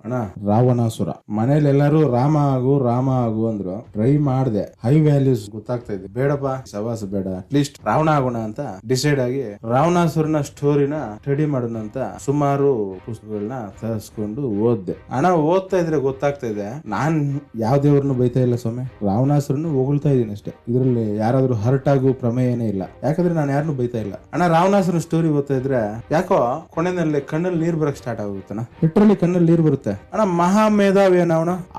ಅಣ್ಣ ರಾವಣಾಸುರ. ಮನೇಲಿ ಎಲ್ಲರೂ ರಾಮ ಆಗು ಅಂದ್ರು. ಟ್ರೈ ಮಾಡ್ದೆ, ಹೈ ವ್ಯಾಲ್ಯೂಸ್ ಗೊತ್ತಾಗ್ತಾ ಇದೆ, ಬೇಡಪ್ಪ ಸವಾಸ ಬೇಡ, ಅಟ್ಲೀಸ್ಟ್ ರಾವಣ ಆಗೋಣ ಅಂತ ಡಿಸೈಡ್ ಆಗಿ ರಾವಣಾಸುರನ ಸ್ಟೋರಿನ ಸ್ಟಡಿ ಮಾಡೋಣ ಅಂತ ಸುಮಾರು ಪುಸ್ತಕಗಳನ್ನ ತರಿಸ್ಕೊಂಡು ಓದ್ದೆ. ಅಣ್ಣ ಓದ್ತಾ ಇದ್ರೆ ಗೊತ್ತಾಗ್ತಾ ಇದೆ, ನಾನ್ ಯಾವ ದೇವ್ರನ್ನು ಬೈತಾ ಇಲ್ಲ ಸ್ವಾಮಿ, ರಾವಣಾಸುರನ್ನು ಹೊಗಳ್ತಾ ಇದೀನಿ ಅಷ್ಟೇ. ಇದರಲ್ಲಿ ಯಾರಾದ್ರೂ ಹರ್ಟ್ ಆಗೋ ಪ್ರಮೇಯನೇ ಇಲ್ಲ, ಯಾಕಂದ್ರೆ ನಾನು ಯಾರನ್ನು ಬೈತಾ ಇಲ್ಲ. ಅಣ್ಣ ರಾವಣಾಸುರನ ಸ್ಟೋರಿ ಓದ್ತಾ ಇದ್ರೆ ಯಾಕೋ ಕೊನೆಯಲ್ಲಿ ಕಣ್ಣಲ್ಲಿ ನೀರ್ ಬರಕ್ ಸ್ಟಾರ್ಟ್ ಆಗುತ್ತಣ್ಣ. ಲಿಟ್ರಲಿ ಕಣ್ಣಲ್ಲಿ ನೀರ್ ಬರುತ್ತೆ ಅಣ್ಣ. ಮಹಾ ಮೇಧಾವಿ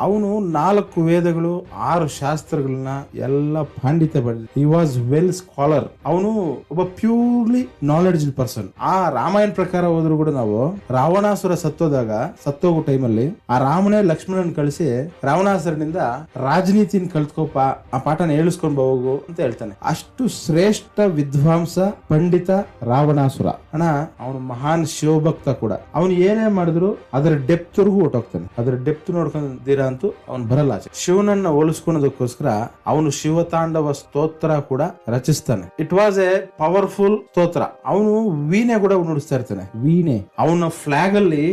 ಅವನು 4 ವೇದಗಳು 6 ಶಾಸ್ತ್ರಗಳನ್ನ ಎಲ್ಲ ಪಾಂಡಿತ್ಯ ಬರೆದ. He was well scholar. ಅವನು ಒಬ್ಬ ಪ್ಯೂರ್ಲಿ ನಾಲೆಡ್ಜ್ ಪರ್ಸನ್. ಆ ರಾಮಾಯಣ ಪ್ರಕಾರ ಹೋದ್ರು ಕೂಡ ನಾವು ರಾವಣಾಸುರ ಸತ್ತೋಗೋ ಟೈಮಲ್ಲಿ ಆ ರಾಮನೇ ಲಕ್ಷ್ಮಣನ್ ಕಳಿಸಿ ರಾವಣಾಸುರನಿಂದ ರಾಜನೀತಿನ ಕಲ್ತ್ಕೋಪ, ಆ ಪಾಠನ ಹೇಳಿಸ್ಕೊಂಡ್ ಹೋಗು ಅಂತ ಹೇಳ್ತಾನೆ. ಅಷ್ಟು ಶ್ರೇಷ್ಠ ವಿದ್ವಾಂಸ ಪಂಡಿತ ರಾವಣಾಸುರ ಅಣ್ಣ. ಅವನು ಮಹಾನ್ ಶಿವಭಕ್ತ ಕೂಡ. ಅವನು ಏನೇ ಮಾಡಿದ್ರು ಅದರ ಡೆಪ್ತ್ ವರೆಗೂ ಹೊಟ್ಟೋಗ್ತಾನೆ. ಅದರ ಡೆಪ್ತ್ ನೋಡ್ಕೊಂಡಿರ ಅಂತೂ ಅವನು ಬರಲ್ಲ. ಶಿವನನ್ನ ಹೋಲಿಸ್ಕೊಳ್ಳೋದಕ್ಕೋಸ್ಕರ ಅವನು ಶಿವತಾಂಡವ ಸ್ತೋತ್ರ ಕೂಡ ರಚಿಸ್ತಾನೆ. ಇಟ್ ವಾಸ್ ಎ ಪವರ್ಫುಲ್ ಸ್ತೋತ್ರ. ಅವನು ವೀಣೆ ಕೂಡ ನುಡಿಸ್ತಾ ಇರ್ತಾನೆ. ವೀಣೆ ಅವನ ಫ್ಲಾಗ್ ಅಲ್ಲಿ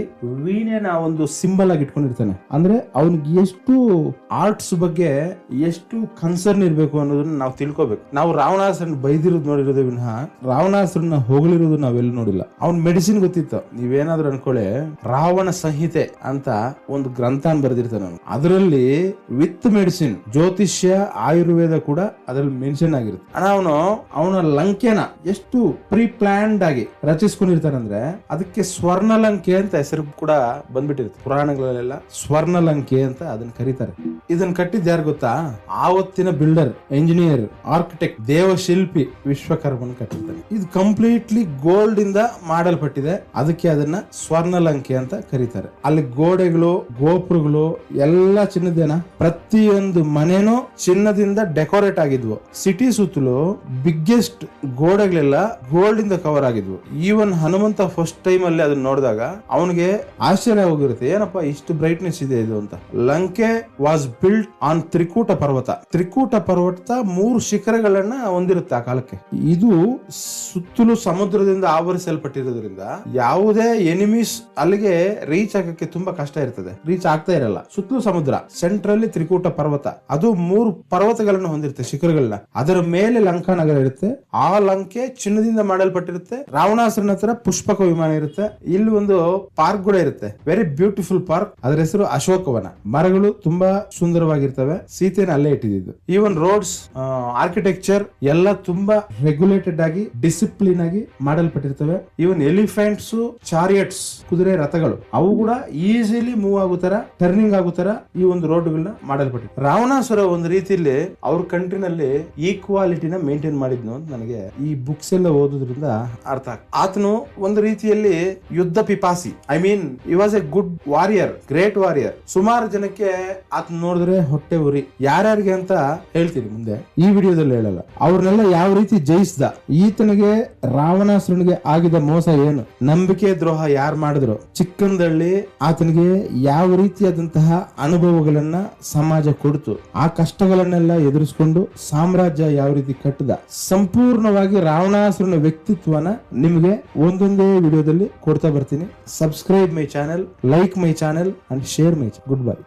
ವೀಣೆನ ಒಂದು ಸಿಂಬಲ್ ಆಗಿ ಇಟ್ಕೊಂಡಿರ್ತಾನೆ. ಅಂದ್ರೆ ಅವನಿಗೆ ಎಷ್ಟು ಆರ್ಟ್ಸ್ ಬಗ್ಗೆ ಎಷ್ಟು ಕನ್ಸರ್ನ್ ಇರ್ಬೇಕು ಅನ್ನೋದನ್ನ ನಾವು ತಿಳ್ಕೊಬೇಕು. ನಾವು ರಾವಣಾಸುರನ್ ಬೈದಿರೋದು ನೋಡಿರೋದೇ ವಿನಃ ರಾವಣಾಸುರನ್ನ ಹೊಗಳಿರೋದು ನಾವೆಲ್ಲ ನೋಡಿಲ್ಲ. ಅವ್ನ್ ಮೆಡಿಸಿನ್ ಗೊತ್ತಿತ್ತು. ನೀವೇನಾದ್ರೂ ಅನ್ಕೊಳ್ಳಿ, ರಾವಣ ಸಂಹಿತೆ ಅಂತ ಒಂದು ಗ್ರಂಥ ಬರೆದಿರ್ತಾನೆ ಅವನು. ಅದರಲ್ಲಿ ವಿತ್ ಮೆಡಿಸಿನ್, ಜ್ಯೋತಿಷ್ಯ, ಆಯುರ್ವೇದ ಕೂಡ ಅದರಲ್ಲಿ ಮೆನ್ಷನ್ ಆಗಿರುತ್ತೆ. ಅವನ ಲಂಕೆನ ಎಷ್ಟು ಪ್ರೀ ಪ್ಲಾನ್ಡ್ ಆಗಿ ರಚಿಸ್ಕೊಂಡಿರ್ತಾನಂದ್ರೆ ಅದಕ್ಕೆ ಸ್ವರ್ಣ ಲಂಕೆ ಅಂತ ಹೆಸರು ಕೂಡ ಬಂದ್ಬಿಟ್ಟಿರುತ್ತೆ. ಪುರಾಣಗಳಲ್ಲೆಲ್ಲ ಸ್ವರ್ಣ ಲಂಕೆ ಅಂತ ಅದನ್ನ ಕರೀತಾರೆ. ಇದನ್ನ ಕಟ್ಟಿದ್ ಯಾರು ಗೊತ್ತಾ? ಆವತ್ತಿನ ಬಿಲ್ಡರ್, ಎಂಜಿನಿಯರ್, ಆರ್ಕಿಟೆಕ್ಟ್, ದೇವಶಿಲ್ಪಿ ವಿಶ್ವಕರ್ಮನ್ ಕಟ್ಟಿರ್ತಾನೆ. ಇದು ಕಂಪ್ಲೀಟ್ಲಿ ಗೋಲ್ಡ್ ಇಂದ ಮಾಡಲ್ಪಟ್ಟಿದೆ. ಅದಕ್ಕೆ ಅದನ್ನ ಸ್ವರ್ಣ ಲಂಕೆ ಅಂತ ಕರೀತಾರೆ. ಅಲ್ಲಿ ಗೋಡೆಗಳು, ಗೋಪುರಗಳು ಎಲ್ಲ ಚಿನ್ನದೇನ. ಪ್ರತಿಯೊಂದು ಮನೆನೂ ಚಿನ್ನದಿಂದ ಡೆಕೋರೇಟ್ ಆಗಿದ್ವು. ಸಿಟಿ ಸುತ್ತಲೂ ಬಿಗ್ಗೆಸ್ಟ್ ಗೋಡೆಗಳೆಲ್ಲ ಗೋಲ್ಡ್ ಇಂದ ಕವರ್ ಆಗಿದ್ವು. ಈವನ್ ಹನುಮಂತ ಫಸ್ಟ್ ಟೈಮ್ ಅಲ್ಲಿ ಅದನ್ನ ನೋಡಿದಾಗ ಅವನಿಗೆ ಆಶ್ಚರ್ಯ ಹೋಗಿರುತ್ತೆ, ಏನಪ್ಪಾ ಇಷ್ಟು ಬ್ರೈಟ್ನೆಸ್ ಇದೆ ಇದು ಅಂತ. ಲಂಕೆ ವಾಸ್ ಬಿಲ್ಟ್ ಆನ್ ತ್ರಿಕೂಟ ಪರ್ವತ. ತ್ರಿಕೂಟ ಪರ್ವತ 3 ಶಿಖರಗಳನ್ನ ಹೊಂದಿರುತ್ತೆ ಆ ಕಾಲಕ್ಕೆ. ಇದು ಸುತ್ತಲೂ ಸಮುದ್ರದಿಂದ ಆವರಿಸಲ್ಪಟ್ಟಿರೋದ್ರಿಂದ ಯಾವುದೇ ಎನಿಮೀಸ್ ಅಲ್ಲಿಗೆ ರೀಚ್ ಆಗಕ್ಕೆ ತುಂಬಾ ಕಷ್ಟ ಇರ್ತದೆ. ರೀಚ್ ಆಗ್ತಾ ಇರಲ್ಲ. ಸುತ್ತಲೂ ಸಮುದ್ರ, ಸೆಂಟ್ರಲ್ಲಿ ತ್ರಿಕೂಟ ಪರ್ವತ. ಅದು 3 ಪರ್ವತಗಳನ್ನು ಹೊಂದಿರುತ್ತೆ, ಶಿಖರಗಳನ್ನ. ಅದರ ಮೇಲೆ ಲಂಕಾ ನಗರ ಇರುತ್ತೆ. ಆ ಲಂಕೆ ಚಿನ್ನದಿಂದ ಮಾಡಲ್ಪಟ್ಟಿರುತ್ತೆ. ರಾವಣಾಸುರನ ಹತ್ರ ಪುಷ್ಪಕ ವಿಮಾನ ಇರುತ್ತೆ. ಇಲ್ಲಿ ಒಂದು ಪಾರ್ಕ್ ಕೂಡ ಇರುತ್ತೆ, ವೆರಿ ಬ್ಯೂಟಿಫುಲ್ ಪಾರ್ಕ್. ಅದರ ಹೆಸರು ಅಶೋಕವನ. ಮರಗಳು ತುಂಬಾ ಸುಂದರವಾಗಿರ್ತವೆ. ಸೀತೆನ ಅಲ್ಲೇ ಇಟ್ಟಿದ್ದು. ಈವನ್ ರೋಡ್ಸ್, ಆರ್ಕಿಟೆಕ್ಚರ್ ಎಲ್ಲ ತುಂಬಾ ರೆಗ್ಯುಲೇಟೆಡ್ ಆಗಿ, ಡಿಸಿಪ್ಲಿನ್ ಆಗಿ ಮಾಡಲ್ಪಟ್ಟಿರ್ತವೆ. ಈವನ್ ಎಲಿಫೆಂಟ್ಸ್, ಚಾರಿಯಟ್ಸ್, ಕುದುರೆ ರಥಗಳು, ಅವು ಕೂಡ ಈಸಿಲಿ ಮೂವ್ ಆಗೋ ತರ, ಟರ್ನಿಂಗ್ ಆಗೋ ತರ ಈ ಒಂದು ರೋಡ್ಗಳನ್ನ ಮಾಡಲ್ಪಟ್ಟಿದೆ. ರಾವಣಾಸುರ ಒಂದು ರೀತಿಯಲ್ಲಿ ಅವ್ರ ಕಂಟ್ರಿನಲ್ಲಿ ಈಕ್ವಾಲಿಟಿನ ಮೇಂಟೈನ್ ಮಾಡಿದ್ನು ಅಂತ ನನಗೆ ಈ ಬುಕ್ಸ್ ಎಲ್ಲ ಓದೋದ್ರಿಂದ ಅರ್ಥ ಆಗ್ತದೆ. ಆತನು ಒಂದು ರೀತಿಯಲ್ಲಿ ಯುದ್ಧ ಪಿಪಾಸಿ. I mean he was a good warrior, great warrior. ಸುಮಾರು ಜನಕ್ಕೆ ಆತನ ನೋಡಿದ್ರೆ ಹೊಟ್ಟೆ ಉರಿ. ಯಾರ್ಯಾರಿಗೆ ಅಂತ ಹೇಳ್ತೀನಿ ಮುಂದೆ, ಈ ವಿಡಿಯೋದಲ್ಲಿ ಹೇಳಲ್ಲ. ಅವ್ರನ್ನೆಲ್ಲ ಯಾವ ರೀತಿ ಜಯಿಸ್ದ, ಈತನಿಗೆ ರಾವಣಾಸುರನಿಗೆ ಆಗಿದ ಮೋಸ ಏನು, ನಂಬಿಕೆ ದ್ರೋಹ ಯಾರು ಮಾಡಿದ್ರು, ಚಿಕ್ಕಂದಳ್ಳಿ ಆತನಿಗೆ ಯಾವ ರೀತಿಯಾದಂತಹ ಅನುಭವಗಳನ್ನ ಸಮಾಜ ಕೊಡ್ತು, ಆ ಕಷ್ಟಗಳನ್ನೆಲ್ಲ ಎದುರಿಸಿಕೊಂಡು ಸಾಮ್ರಾಜ್ಯ ಯಾವ ರೀತಿ ಕಟ್ಟದ, ಸಂಪೂರ್ಣವಾಗಿ ರಾವಣಾಸುರನ ವ್ಯಕ್ತಿತ್ವನ ನಿಮಗೆ ಒಂದೊಂದೇ ವಿಡಿಯೋದಲ್ಲಿ ಕೊಡ್ತಾ ಬರ್ತೀನಿ. Subscribe my channel, like my channel and share my channel. Good bye.